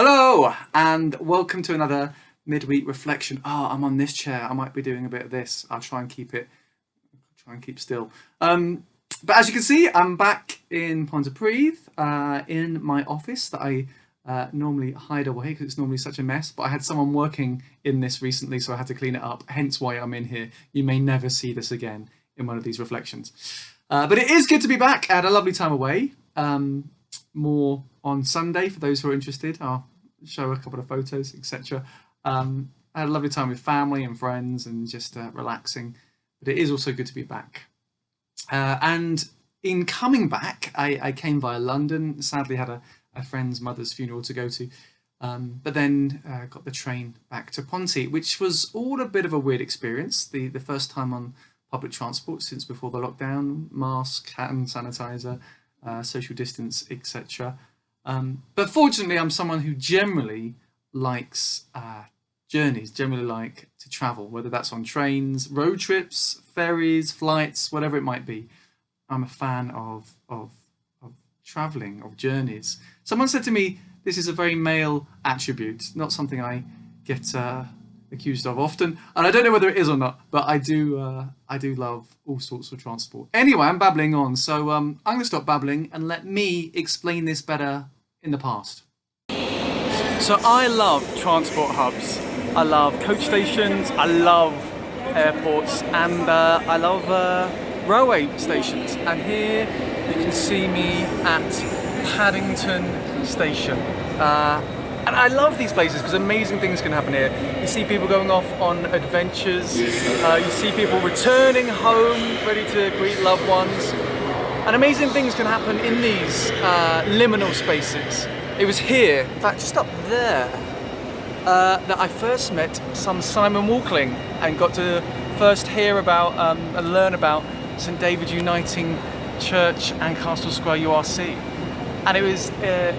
Hello and welcome to another midweek reflection. I'm on this chair. I might be doing a bit of this. I'll try and keep still. But as you can see, I'm back in Pontypridd, in my office that I normally hide away because it's normally such a mess. But I had someone working in this recently, so I had to clean it up. Hence why I'm in here. You may never see this again in one of these reflections. But it is good to be back. I had a lovely time away. More on Sunday for those who are interested. I'll show a couple of photos, etc. I had a lovely time with family and friends and just relaxing. But it is also good to be back. And in coming back, I came via London. Sadly, had a friend's mother's funeral to go to. But then got the train back to Ponty, which was all a bit of a weird experience. The first time on public transport since before the lockdown, mask, hand sanitizer, social distance, etc. But fortunately, I'm someone who generally likes journeys, generally like to travel, whether that's on trains, road trips, ferries, flights, whatever it might be. I'm a fan of traveling, of journeys. Someone said to me, this is a very male attribute, not something I get accused of often, and I don't know whether it is or not, but I do love all sorts of transport. Anyway, I'm babbling on, so I'm going to stop babbling and let me explain this better in the past. So I love transport hubs. I love coach stations, I love airports, and I love railway stations. And here you can see me at Paddington Station. And I love these places because amazing things can happen here. You see people going off on adventures, you see people returning home, ready to greet loved ones. And amazing things can happen in these liminal spaces. It was here, in fact just up there, that I first met some Simon Walkling and got to first hear about and learn about St David Uniting Church and Castle Square URC. And it was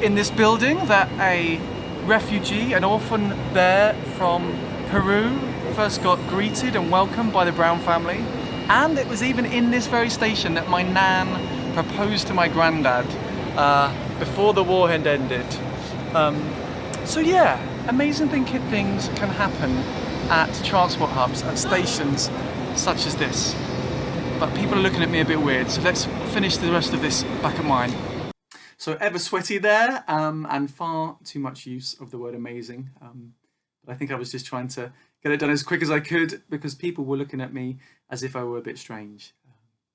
in this building that a refugee, an orphan there from Peru, first got greeted and welcomed by the Brown family. And it was even in this very station that my nan proposed to my granddad before the war had ended. So yeah, amazing things can happen at transport hubs, at stations such as this. But people are looking at me a bit weird, so let's finish the rest of this back at mine. So ever sweaty there, and far too much use of the word amazing. But I think I was just trying to get it done as quick as I could because people were looking at me as if I were a bit strange,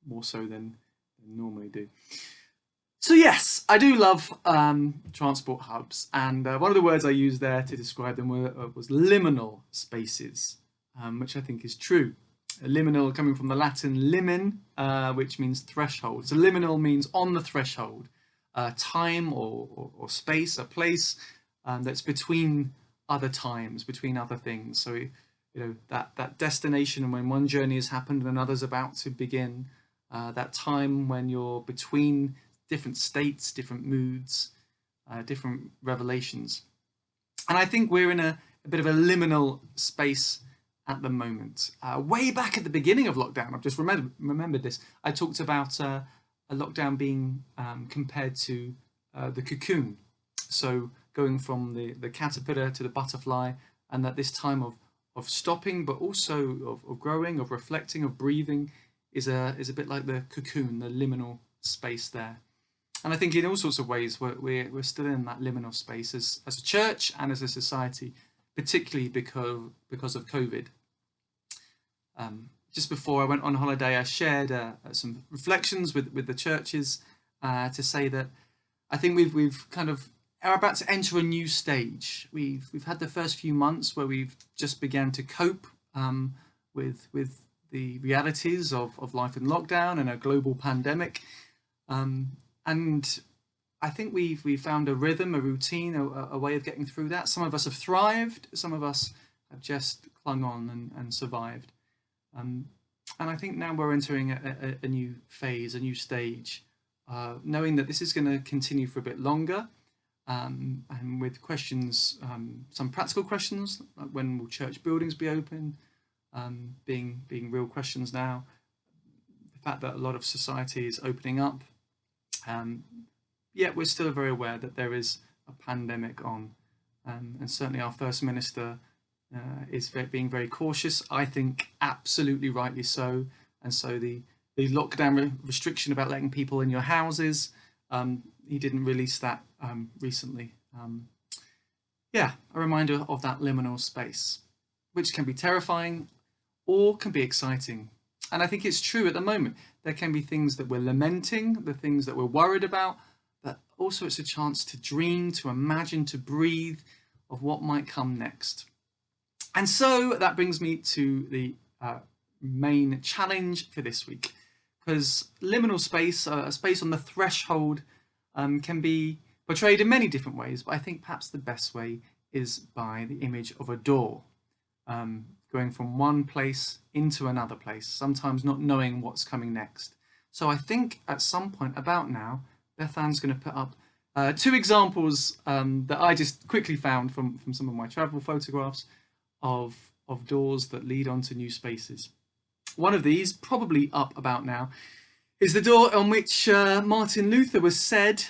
more so than normally do. So yes, I do love transport hubs, and one of the words I used there to describe them was liminal spaces, which I think is true. Liminal coming from the Latin limen, which means threshold. So liminal means on the threshold. Time or space, a place that's between other times, between other things. So that destination, and when one journey has happened and another's about to begin, that time when you're between different states, different moods, different revelations. And I think we're in a bit of a liminal space at the moment. Way back at the beginning of lockdown, I've just remembered this, I talked about a lockdown being compared to the cocoon. So going from the caterpillar to the butterfly, and that this time of stopping, but also of growing, of reflecting, of breathing, is a bit like the cocoon, the liminal space there. And I think in all sorts of ways we're still in that liminal space as a church and as a society, particularly because of COVID. Just before I went on holiday, I shared some reflections with the churches to say that I think we've kind of are about to enter a new stage. We've had the first few months where we've just began to cope with the realities of life in lockdown and a global pandemic, and I think we've found a rhythm, a routine, a way of getting through that. Some of us have thrived, some of us have just clung on and survived. And I think now we're entering a new phase, a new stage, knowing that this is going to continue for a bit longer, and with questions, some practical questions, like when will church buildings be open, being real questions now. The fact that a lot of society is opening up, yet we're still very aware that there is a pandemic on, and certainly our First Minister is being very cautious. I think absolutely rightly so. And so the lockdown restriction about letting people in your houses, he didn't release that recently. Yeah, a reminder of that liminal space, which can be terrifying or can be exciting. And I think it's true at the moment. There can be things that we're lamenting, the things that we're worried about, but also it's a chance to dream, to imagine, to breathe of what might come next. And so that brings me to the main challenge for this week, because liminal space, a space on the threshold, can be portrayed in many different ways, but I think perhaps the best way is by the image of a door, going from one place into another place, sometimes not knowing what's coming next. So I think at some point about now, Beth Ann's going to put up two examples that I just quickly found from some of my travel photographs of doors that lead onto new spaces. One of these, probably up about now, is the door on which Martin Luther was said,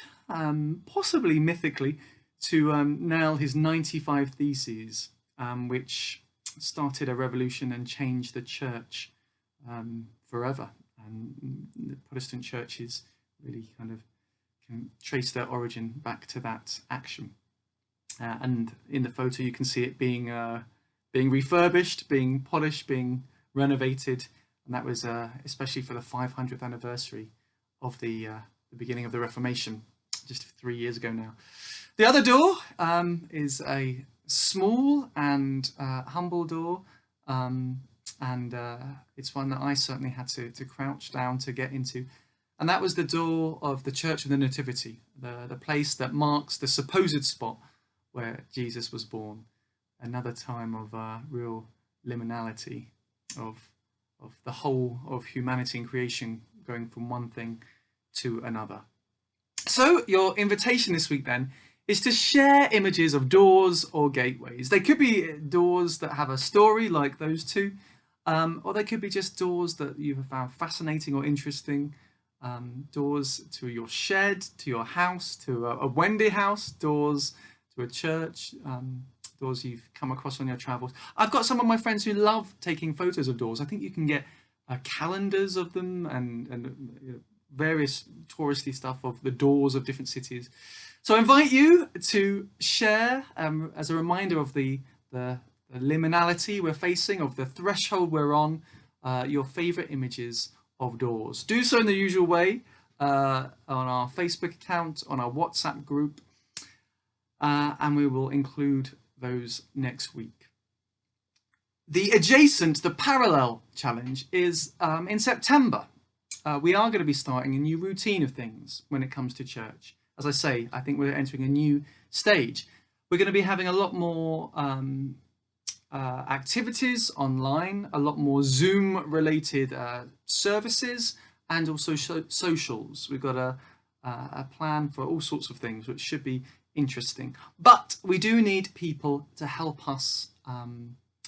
possibly mythically, to nail his 95 Theses, which started a revolution and changed the church forever. And the Protestant churches really kind of can trace their origin back to that action. And in the photo you can see it being refurbished, being polished, being renovated, and that was especially for the 500th anniversary of the beginning of the Reformation, just 3 years ago now. The other door is a small and humble door, and it's one that I certainly had to crouch down to get into, and that was the door of the Church of the Nativity, the place that marks the supposed spot where Jesus was born. Another time of real liminality of the whole of humanity and creation going from one thing to another. So your invitation this week then is to share images of doors or gateways. They could be doors that have a story like those two, or they could be just doors that you have found fascinating or interesting, doors to your shed, to your house, to a Wendy house, doors to a church, doors you've come across on your travels. I've got some of my friends who love taking photos of doors. I think you can get calendars of them and various touristy stuff of the doors of different cities. So I invite you to share, as a reminder of the liminality we're facing, of the threshold we're on, your favourite images of doors. Do so in the usual way, on our Facebook account, on our WhatsApp group, and we will include those next week. The adjacent, the parallel challenge is in September. We are going to be starting a new routine of things when it comes to church. As I say, I think we're entering a new stage. We're going to be having a lot more activities online, a lot more Zoom related services, and also socials. We've got a plan for all sorts of things, which should be interesting. But we do need people to help us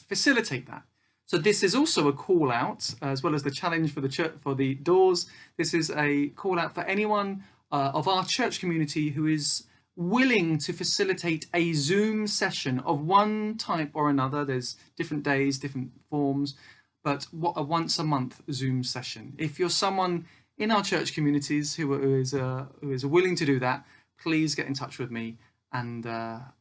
facilitate that. So this is also a call out, as well as the challenge for the church, for the doors. This is a call out for anyone of our church community who is willing to facilitate a Zoom session of one type or another. There's different days, different forms, but a once a month Zoom session. If you're someone in our church communities who is willing to do that, please get in touch with me and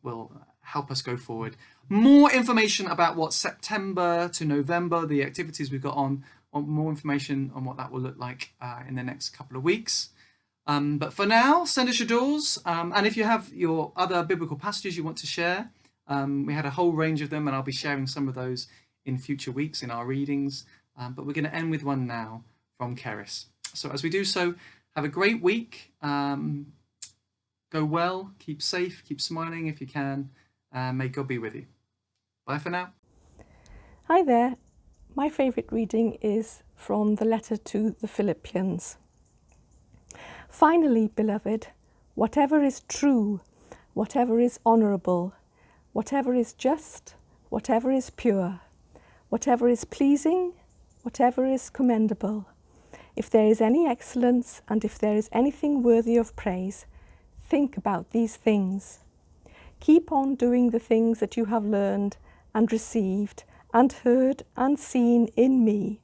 will help us go forward. More information about what September to November, the activities we've got on more information on what that will look like in the next couple of weeks. But for now, send us your doors. And if you have your other biblical passages you want to share, we had a whole range of them, and I'll be sharing some of those in future weeks in our readings. But we're going to end with one now from Keris. So as we do so, have a great week. Go well, keep safe, keep smiling if you can. May God be with you. Bye for now. Hi there. My favourite reading is from the letter to the Philippians. Finally, beloved, whatever is true, whatever is honourable, whatever is just, whatever is pure, whatever is pleasing, whatever is commendable, if there is any excellence and if there is anything worthy of praise, think about these things. Keep on doing the things that you have learned and received and heard and seen in me,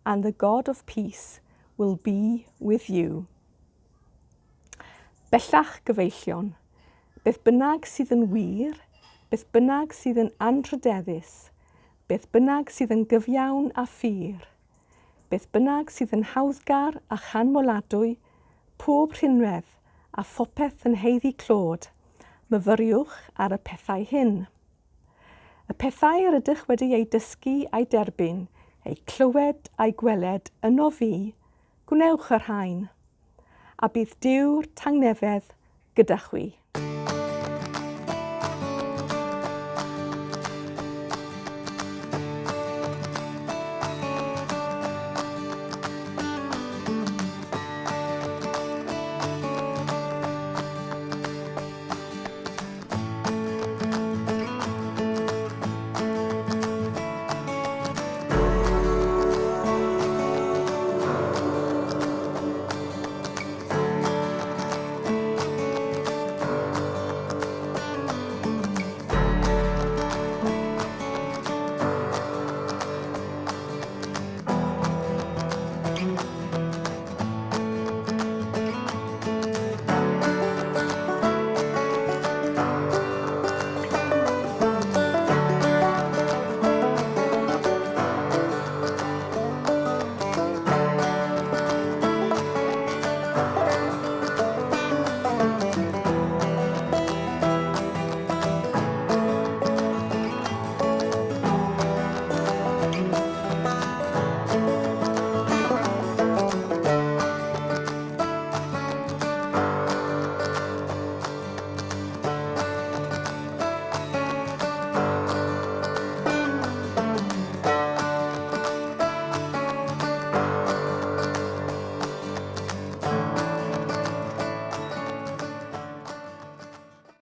and the God of peace will be with you. Bellach gyfeillion, beth bynnag sydd yn wir, beth bynnag sydd yn anrhydeddus, beth bynnag sydd yn gyfiawn a ffyr, beth bynnag sydd yn hawddgar a chanmoladwy, pob rhinwedd a phopeth yn heiddi clod, myfyriwch ar y pethau hyn. Y pethau yr ydych wedi ei dysgu a'i derbyn, ei clywed a'i gweled yno fi, gwnewch yr rhain, a bydd Duw'r tangnefedd gyda chwi.